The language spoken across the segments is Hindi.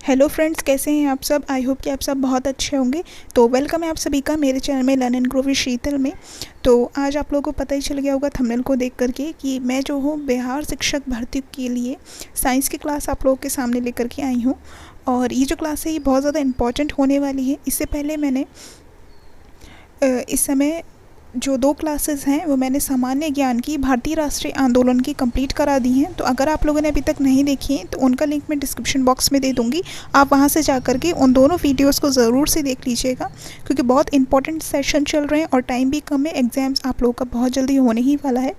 हेलो फ्रेंड्स, कैसे हैं आप सब। आई होप कि आप सब बहुत अच्छे होंगे। तो वेलकम है आप सभी का मेरे चैनल में लर्न एंड ग्रो विद शीतल में। तो आज आप लोगों को पता ही चल गया होगा थंबनेल को देख करके कि मैं जो हूँ बिहार शिक्षक भर्ती के लिए साइंस की क्लास आप लोगों के सामने लेकर के आई हूँ। और ये जो क्लास है ये बहुत ज़्यादा इम्पॉर्टेंट होने वाली है। इससे पहले मैंने इस समय जो 2 क्लासेस हैं वो मैंने सामान्य ज्ञान की भारतीय राष्ट्रीय आंदोलन की कंप्लीट करा दी हैं। तो अगर आप लोगों ने अभी तक नहीं देखी हैं तो उनका लिंक मैं डिस्क्रिप्शन बॉक्स में दे दूँगी। आप वहां से जा कर के उन दोनों वीडियोस को ज़रूर से देख लीजिएगा, क्योंकि बहुत इंपॉर्टेंट सेशन चल रहे हैं और टाइम भी कम है। एग्ज़ाम्स आप लोगों का बहुत जल्दी होने ही वाला है।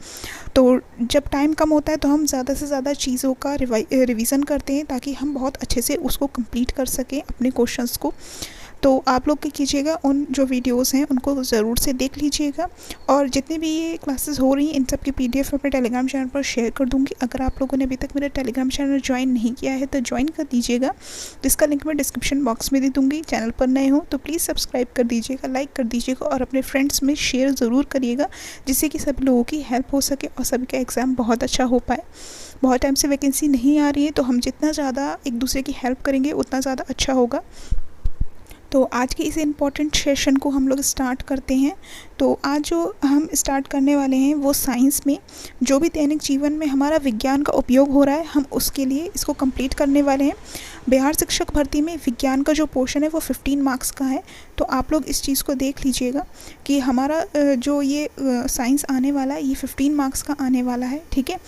तो जब टाइम कम होता है तो हम ज़्यादा से ज़्यादा चीज़ों का रिवीज़न करते हैं ताकि हम बहुत अच्छे से उसको कंप्लीट कर सकें अपने क्वेश्चंस को। तो आप लोग क्या कीजिएगा, उन जो वीडियोस हैं उनको ज़रूर से देख लीजिएगा। और जितने भी ये क्लासेस हो रही हैं इन सब की पीडीएफ अपने टेलीग्राम चैनल पर शेयर कर दूंगी। अगर आप लोगों ने अभी तक मेरा टेलीग्राम चैनल ज्वाइन नहीं किया है तो ज्वाइन कर दीजिएगा, जिसका लिंक मैं डिस्क्रिप्शन बॉक्स में दे दूँगी। चैनल पर नए हो तो प्लीज़ सब्सक्राइब कर दीजिएगा, लाइक कर दीजिएगा और अपने फ्रेंड्स में शेयर ज़रूर करिएगा, जिससे कि सभी लोगों की हेल्प हो सके और सभी का एग्ज़ाम बहुत अच्छा हो पाए। बहुत टाइम से वैकेंसी नहीं आ रही है, तो हम जितना ज़्यादा एक दूसरे की हेल्प करेंगे उतना ज़्यादा अच्छा होगा। तो आज के इस इम्पॉर्टेंट सेशन को हम लोग स्टार्ट करते हैं। तो आज जो हम स्टार्ट करने वाले हैं वो साइंस में जो भी दैनिक जीवन में हमारा विज्ञान का उपयोग हो रहा है, हम उसके लिए इसको कंप्लीट करने वाले हैं। बिहार शिक्षक भर्ती में विज्ञान का जो पोर्शन है वो 15 मार्क्स का है। तो आप लोग इस चीज़ को देख लीजिएगा कि हमारा जो ये साइंस आने वाला है ये 15 मार्क्स का आने वाला है, ठीक है।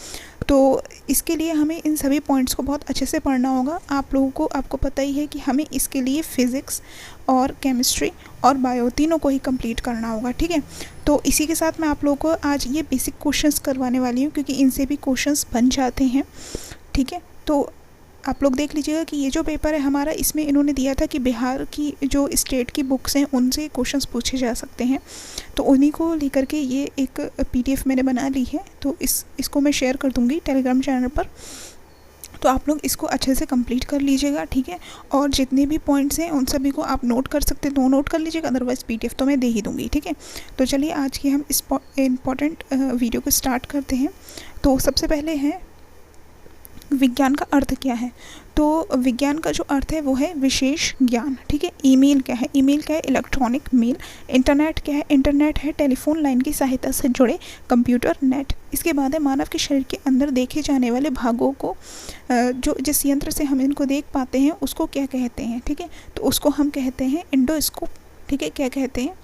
तो इसके लिए हमें इन सभी पॉइंट्स को बहुत अच्छे से पढ़ना होगा। आप लोगों को आपको पता ही है कि हमें इसके लिए फ़िज़िक्स और केमिस्ट्री और बायो तीनों को ही कंप्लीट करना होगा, ठीक है। तो इसी के साथ मैं आप लोगों को आज ये बेसिक क्वेश्चंस करवाने वाली हूँ, क्योंकि इनसे भी क्वेश्चंस बन जाते हैं, ठीक है। तो आप लोग देख लीजिएगा कि ये जो पेपर है हमारा, इसमें इन्होंने दिया था कि बिहार की जो स्टेट की बुक्स हैं उनसे क्वेश्चंस पूछे जा सकते हैं। तो उन्हीं को लेकर के ये एक पीडीएफ मैंने बना ली है। तो इसको मैं शेयर कर दूँगी टेलीग्राम चैनल पर। तो आप लोग इसको अच्छे से कंप्लीट कर लीजिएगा, ठीक है। और जितने भी पॉइंट्स हैं उन सभी को आप नोट कर सकते हैं, नोट कर लीजिएगा, अदरवाइज़ पीडीएफ तो मैं दे ही दूँगी, ठीक है। तो चलिए आज की हम इस इम्पॉर्टेंट वीडियो को स्टार्ट करते हैं। तो सबसे पहले है विज्ञान का अर्थ क्या है। तो विज्ञान का जो अर्थ है वो है विशेष ज्ञान, ठीक है। ईमेल क्या है, ईमेल क्या है, इलेक्ट्रॉनिक मेल। इंटरनेट क्या है, इंटरनेट है टेलीफोन लाइन की सहायता से जुड़े कंप्यूटर नेट। इसके बाद है मानव के शरीर के अंदर देखे जाने वाले भागों को जो जिस यंत्र से हम इनको देख पाते हैं उसको क्या कहते हैं, ठीक है। तो उसको हम कहते हैं एंडोस्कोप, ठीक है। क्या कहते हैं,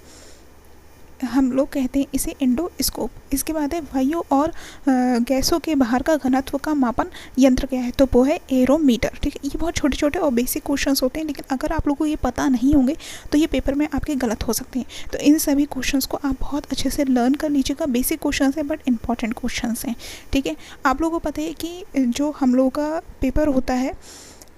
हम लोग कहते हैं इसे एंडोस्कोप। इसके बाद है वायु और गैसों के बाहर का घनत्व का मापन यंत्र क्या है, तो वो है एरोमीटर, ठीक है। ये बहुत छोटे छोटे और बेसिक क्वेश्चंस होते हैं, लेकिन अगर आप लोगों को ये पता नहीं होंगे तो ये पेपर में आपके गलत हो सकते हैं। तो इन सभी क्वेश्चंस को आप बहुत अच्छे से लर्न कर लीजिएगा। बेसिक क्वेश्चंस हैं बट इंपॉर्टेंट क्वेश्चंस हैं, ठीक है। आप लोगों को पता है कि जो हम लोगों का पेपर होता है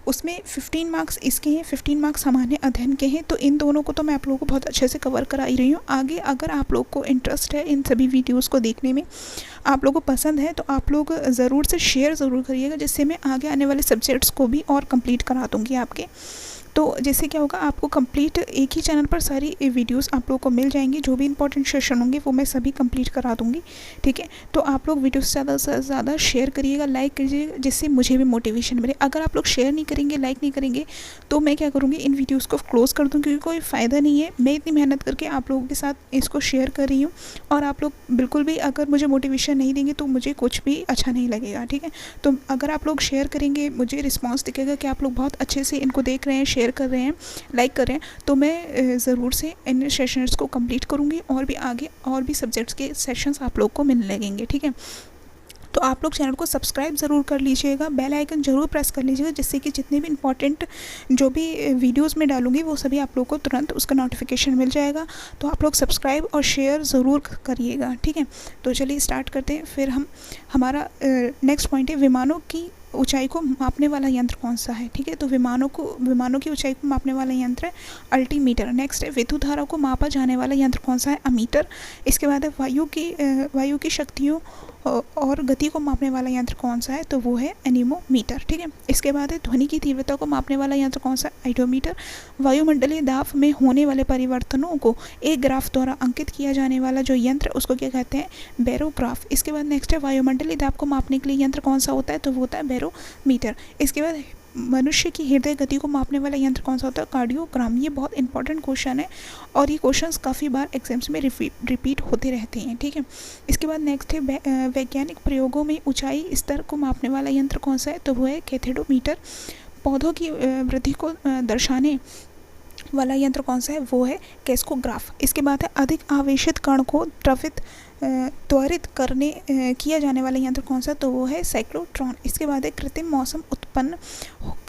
उसमें 15 मार्क्स इसके हैं, 15 मार्क्स सामान्य अध्ययन के हैं। तो इन दोनों को तो मैं आप लोगों को बहुत अच्छे से कवर करा ही रही हूँ। आगे अगर आप लोग को इंटरेस्ट है इन सभी वीडियोस को देखने में, आप लोगों को पसंद है, तो आप लोग ज़रूर से शेयर ज़रूर करिएगा, जिससे मैं आगे आने वाले सब्जेक्ट्स को भी और कंप्लीट करा दूँगी आपके। तो जैसे क्या होगा, आपको कंप्लीट एक ही चैनल पर सारी वीडियोस आप लोगों को मिल जाएंगी। जो भी इंपॉर्टेंट सेशन होंगे वो मैं सभी कंप्लीट करा दूंगी, ठीक है। तो आप लोग वीडियो ज़्यादा से ज़्यादा शेयर करिएगा, लाइक करिएगा, जिससे मुझे भी मोटिवेशन मिले। अगर आप लोग शेयर नहीं करेंगे, लाइक नहीं करेंगे, तो मैं क्या करूँगी, इन वीडियोज़ को क्लोज़ कर दूँ, क्योंकि कोई फ़ायदा नहीं है। मैं इतनी मेहनत करके आप लोगों के साथ इसको शेयर कर रही हूँ और आप लोग बिल्कुल भी अगर मुझे मोटिवेशन नहीं देंगे तो मुझे कुछ भी अच्छा नहीं लगेगा, ठीक है। तो अगर आप लोग शेयर करेंगे, मुझे रिस्पॉन्स दिखेगा कि आप लोग बहुत अच्छे से इनको देख रहे हैं, शेयर कर रहे हैं, लाइक कर रहे हैं, तो मैं ज़रूर से इन सेशंस को कंप्लीट करूँगी और भी आगे और भी सब्जेक्ट्स के सेशंस आप लोग को मिलने लगेंगे, ठीक है। तो आप लोग चैनल को सब्सक्राइब ज़रूर कर लीजिएगा, बेल आइकन ज़रूर प्रेस कर लीजिएगा, जिससे कि जितने भी इंपॉर्टेंट जो भी वीडियोस में डालूंगी वो सभी आप लोग को तुरंत उसका नोटिफिकेशन मिल जाएगा। तो आप लोग सब्सक्राइब और शेयर ज़रूर करिएगा, ठीक है। तो चलिए स्टार्ट करते हैं। फिर हमारा नेक्स्ट पॉइंट है विमानों की ऊंचाई को मापने वाला यंत्र कौन सा है, ठीक है। तो विमानों की ऊंचाई को मापने वाला यंत्र है अल्टीमीटर। नेक्स्ट है विद्युत धारा को मापा जाने वाला यंत्र कौन सा है, अमीटर। इसके बाद है वायु की शक्तियों और गति को मापने वाला यंत्र कौन सा है, तो वो है एनीमोमीटर, ठीक है। इसके बाद है ध्वनि की तीव्रता को मापने वाला यंत्र कौन सा है, आइडोमीटर। वायुमंडलीय दाब में होने वाले परिवर्तनों को एक ग्राफ द्वारा अंकित किया जाने वाला जो यंत्र उसको क्या कहते हैं, बैरोग्राफ। इसके बाद नेक्स्ट है वायुमंडलीय दाब को मापने के लिए यंत्र कौन सा होता है, तो वो होता है बैरोमीटर। इसके बाद मनुष्य की हृदय गति को मापने वाला यंत्र कौन सा होता है? कार्डियोग्राम। ये बहुत इंपॉर्टेंट क्वेश्चन है और ये क्वेश्चंस काफ़ी बार एग्जाम्स में रिपीट होते रहते हैं, ठीक है। इसके बाद नेक्स्ट है वैज्ञानिक प्रयोगों में ऊंचाई स्तर को मापने वाला यंत्र कौन सा है? तो वो है कैथेडोमीटर। पौधों की वृद्धि को दर्शाने वाला यंत्र कौन सा है? वो है कैस्कोग्राफ। इसके बाद है अधिक आवेशित कण को त्वरित करने किया जाने वाला यंत्र कौन सा? तो वो है साइक्लोट्रॉन। इसके बाद है कृत्रिम मौसम उत्पन्न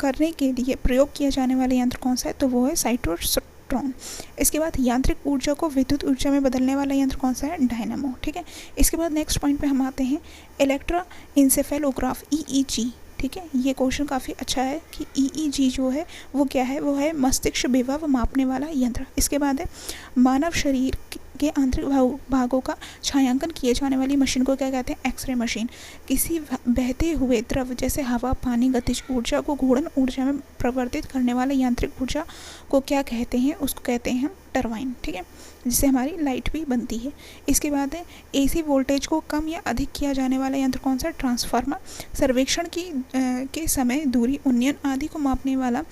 करने के लिए प्रयोग किया जाने वाला यंत्र कौन सा है? तो वो है साइक्लोट्रॉन। इसके बाद यांत्रिक ऊर्जा को विद्युत ऊर्जा में बदलने वाला यंत्र कौन सा है? डायनामो, ठीक है। इसके बाद नेक्स्ट पॉइंट पे हम आते हैं इलेक्ट्रोइंसेफेलोग्राफ, EEG, ठीक है। ये क्वेश्चन काफ़ी अच्छा है कि EEG जो है वो क्या है? वो है मस्तिष्क विभव मापने वाला यंत्र। इसके बाद है मानव शरीर के आंतरिक भागों का छायांकन किए जाने वाली मशीन को क्या कहते हैं? X ray machine. किसी बहते हुए द्रव जैसे हवा, पानी, गतिज ऊर्जा को घूर्णन ऊर्जा में परिवर्तित करने वाला यांत्रिक ऊर्जा को क्या कहते हैं? उसको कहते हैं हम टरबाइन, ठीक है, जिससे हमारी लाइट भी बनती है। इसके बाद है AC वोल्टेज को कम या अधिक किया जाने वाला यंत्र कौन सा? ट्रांसफार्मर। सर्वेक्षण के समय दूरी, उन्नयन आदि को मापने वाला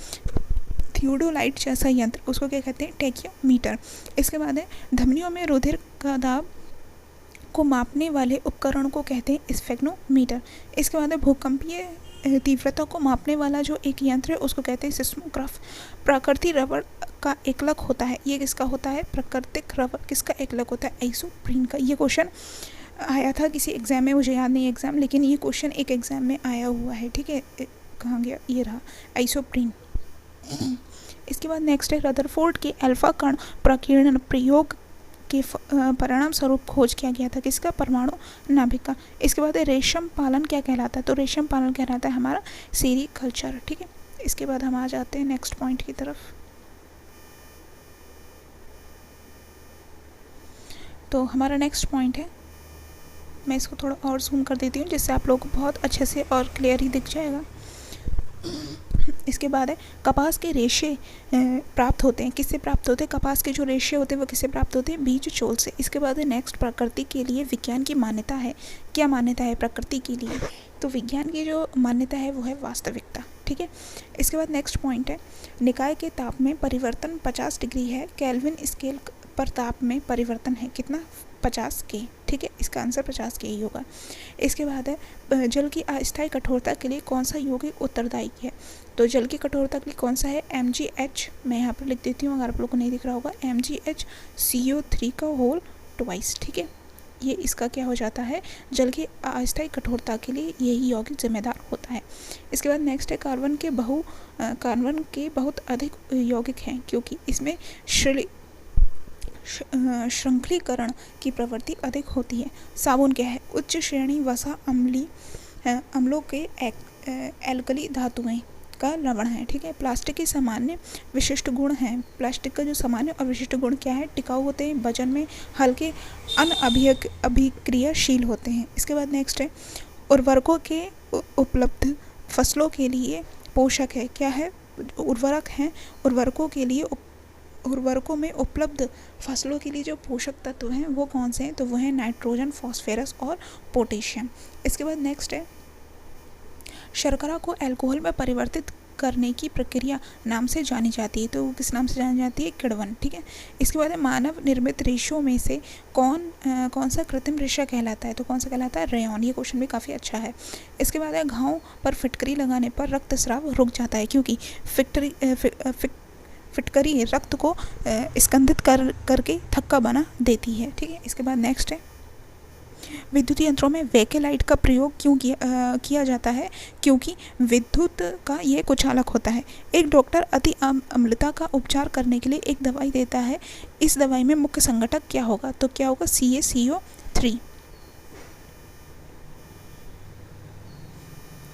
थियोडोलाइट जैसा यंत्र, उसको क्या कहते हैं? टैक्योमीटर। इसके बाद है धमनियों में रुधिर का दाब को मापने वाले उपकरण को कहते हैं स्फेग्नोमीटर। इसके बाद है भूकंपीय तीव्रता को मापने वाला जो एक यंत्र है उसको कहते हैं सिस्मोग्राफ। प्राकृतिक रबर का एकलक होता है, ये किसका होता है? प्राकृतिक रबर किसका एकलक होता है? आइसोप्रीन का। ये क्वेश्चन आया था किसी एग्जाम में, मुझे याद नहीं एग्जाम, लेकिन ये क्वेश्चन एक एग्जाम में आया हुआ है, ठीक है। कहाँ गया? ये रहा, आइसोप्रीन। इसके बाद नेक्स्ट है रदरफोर्ड के अल्फा कण प्रकीर्णन प्रयोग के परिणाम स्वरूप खोज किया गया था किसका? परमाणु नाभिक का। इसके बाद है रेशम पालन क्या कहलाता है? तो रेशम पालन कहलाता है हमारा सेरीकल्चर, ठीक है। इसके बाद हम आ जाते हैं नेक्स्ट पॉइंट की तरफ। तो हमारा नेक्स्ट पॉइंट है, मैं इसको थोड़ा और जूम कर देती हूँ जिससे आप लोगों को बहुत अच्छे से और क्लियर ही दिख जाएगा। इसके बाद है कपास के रेशे प्राप्त होते हैं, किससे प्राप्त होते हैं? कपास के जो रेशे होते हैं वो किससे प्राप्त होते हैं? बीज चोल से। इसके बाद है नेक्स्ट प्रकृति के लिए विज्ञान की मान्यता है। क्या मान्यता है प्रकृति के लिए? तो विज्ञान की जो मान्यता है वो है वास्तविकता, ठीक है। इसके बाद नेक्स्ट पॉइंट है निकाय के ताप में परिवर्तन 50 डिग्री है, केल्विन स्केल पर ताप में परिवर्तन है कितना? 50 के, ठीक है। इसका आंसर 50 के ही होगा। इसके बाद है जल की अस्थायी कठोरता के लिए कौन सा यौगिक उत्तरदायी है? तो जल की कठोरता के लिए कौन सा है? MgH। मैं यहाँ पर लिख देती हूँ अगर आप लोगों को नहीं दिख रहा होगा, MgHCO3 का होल ट्वाइस, ठीक है। ये इसका क्या हो जाता है? जल की अस्थायी कठोरता के लिए यही यौगिक जिम्मेदार होता है। इसके बाद नेक्स्ट है कार्बन के बहुत अधिक यौगिक हैं क्योंकि इसमें श्रृंखलीकरण की प्रवृत्ति अधिक होती है। साबुन क्या है? उच्च श्रेणी वसा अम्लों के एल्कली धातुएं का लवण है, ठीक है। प्लास्टिक के सामान्य विशिष्ट गुण हैं, प्लास्टिक का जो सामान्य और विशिष्ट गुण क्या है? टिकाऊ होते हैं, वजन में हल्के, अभिक्रियाशील होते हैं। इसके बाद नेक्स्ट है उर्वरकों के उपलब्ध फसलों के लिए पोषक है, क्या है? उर्वरक हैं, उर्वरकों में उपलब्ध फसलों के लिए जो पोषक तत्व हैं वो कौन से हैं? तो वो हैं नाइट्रोजन, फॉस्फेरस और पोटेशियम। इसके बाद नेक्स्ट है शर्करा को अल्कोहल में परिवर्तित करने की प्रक्रिया नाम से जानी जाती है, तो वो किस नाम से जानी जाती है? किण्वन, ठीक है। इसके बाद है मानव निर्मित रेशों में से कौन सा कृत्रिम रेशा कहलाता है? तो कौन सा कहलाता है? रेयॉन। ये क्वेश्चन भी काफ़ी अच्छा है। इसके बाद है घाव पर फिटकरी लगाने पर रक्तस्राव रुक जाता है क्योंकि फिटकरी रक्त को स्कंदित करके थक्का बना देती है, ठीक है। इसके बाद नेक्स्ट है विद्युत यंत्रों में वेकेलाइट का प्रयोग क्यों किया जाता है? क्योंकि विद्युत का ये कुचालक होता है। एक डॉक्टर अति अम्लता का उपचार करने के लिए एक दवाई देता है, इस दवाई में मुख्य संघटक क्या होगा? तो क्या होगा? CaCO3।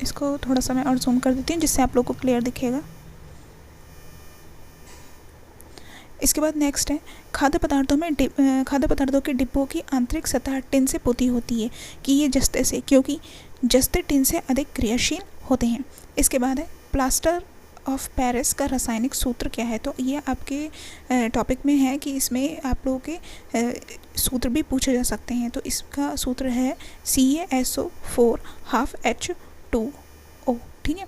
इसको थोड़ा सा मैं और जूम कर देती हूँ जिससे आप लोग को क्लियर दिखेगा। इसके बाद नेक्स्ट है खाद्य पदार्थों के डिब्बों की आंतरिक सतह टिन से पोती होती है कि ये जस्ते से, क्योंकि जस्ते टिन से अधिक क्रियाशील होते हैं। इसके बाद है प्लास्टर ऑफ पेरिस का रासायनिक सूत्र क्या है? तो ये आपके टॉपिक में है कि इसमें आप लोगों के सूत्र भी पूछे जा सकते हैं। तो इसका सूत्र है CaSO4 ½ H2O, ठीक है।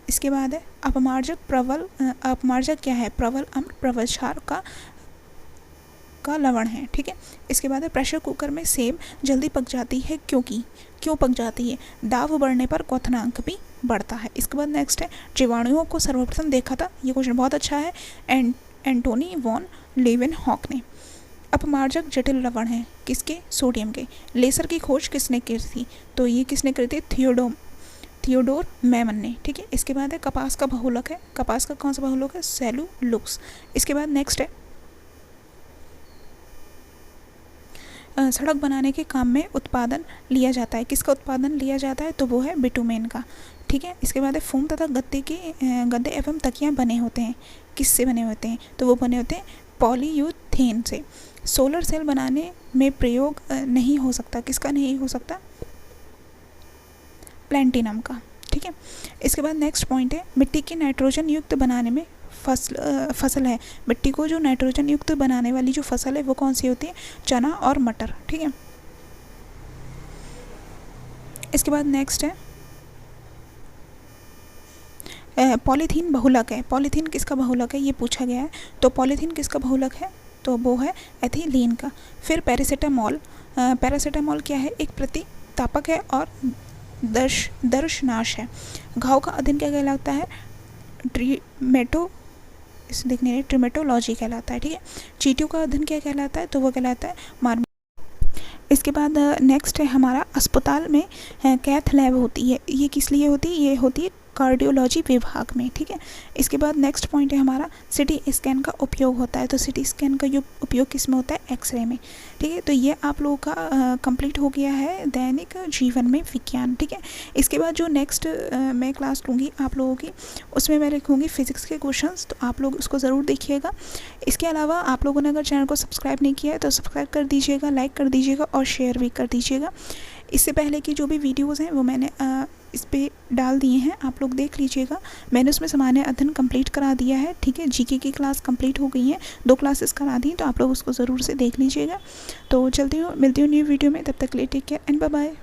इसके बाद है अपमार्जक प्रबल, अपमार्जक क्या है, प्रबल अम्ल प्रबल क्षार का लवण है, ठीक है। इसके बाद है प्रेशर कुकर में सेब जल्दी पक जाती है क्यों पक जाती है, दाब बढ़ने पर क्वथनांक भी बढ़ता है। इसके बाद नेक्स्ट है जीवाणुओं को सर्वप्रथम देखा था, ये क्वेश्चन बहुत अच्छा है, एंटोनी वॉन लेवेनहॉक ने। अपमार्जक जटिल लवण है किसके, सोडियम के। लेसर की खोज किसने की थी, तो ये किसने करी थी, थियोडोर मैमन ने, ठीक है। इसके बाद है कपास का बहुलक है, कपास का कौन सा बहुलक है, सेलुलोस। इसके बाद नेक्स्ट है सड़क बनाने के काम में उत्पादन लिया जाता है, किसका उत्पादन लिया जाता है, तो वो है बिटुमेन का, ठीक है। इसके बाद है फोम तथा गद्दे एवं तकियाँ बने होते हैं, किससे बने होते हैं, तो वो बने होते हैं पॉलीयूथेन से। सोलर सेल बनाने में प्रयोग नहीं हो सकता, किसका नहीं हो सकता, प्लैटिनम का, ठीक है। इसके बाद नेक्स्ट पॉइंट है मिट्टी की नाइट्रोजन युक्त बनाने में फसल है, मिट्टी को जो नाइट्रोजन युक्त बनाने वाली जो फसल है वो कौन सी होती है, चना और मटर, ठीक है। इसके बाद नेक्स्ट है पॉलीथीन बहुलक है, पॉलीथीन किसका बहुलक है, ये पूछा गया है, तो पॉलीथीन किसका बहुलक है, तो वो है एथिलीन का। फिर पैरासीटामोल, पैरासीटामोल क्या है, एक प्रतितापक है और दर्शनाश है। घाव का अध्ययन क्या कहलाता है, ट्रिमेटोलॉजी कहलाता है, ठीक है। चींटियों का अध्ययन क्या कहलाता है, तो वो कहलाता है मार्मो। इसके बाद नेक्स्ट है हमारा अस्पताल में कैथ लैब होती है, ये किस लिए होती है, ये होती है कार्डियोलॉजी विभाग में, ठीक है। इसके बाद नेक्स्ट पॉइंट है हमारा सिटी स्कैन का उपयोग होता है, तो सिटी स्कैन का उपयोग किस में होता है, एक्सरे में, ठीक है। तो ये आप लोगों का कंप्लीट हो गया है दैनिक जीवन में विज्ञान, ठीक है। इसके बाद जो नेक्स्ट मैं क्लास लूँगी आप लोगों की, उसमें मैं लिखूँगी फिजिक्स के क्वेश्चंस, तो आप लोग उसको ज़रूर देखिएगा। इसके अलावा आप लोगों ने अगर चैनल को सब्सक्राइब नहीं किया है तो सब्सक्राइब कर दीजिएगा, लाइक कर दीजिएगा और शेयर भी कर दीजिएगा। इससे पहले की जो भी वीडियोज़ हैं वो मैंने इस पर डाल दिए हैं, आप लोग देख लीजिएगा। मैंने उसमें सामान्य अध्ययन कंप्लीट करा दिया है, ठीक है। जीके की क्लास कंप्लीट हो गई है, 2 क्लासेस करा दी, तो आप लोग उसको ज़रूर से देख लीजिएगा। तो चलती हूँ, मिलती हूँ न्यू वीडियो में, तब तक के लिए take care and bye bye.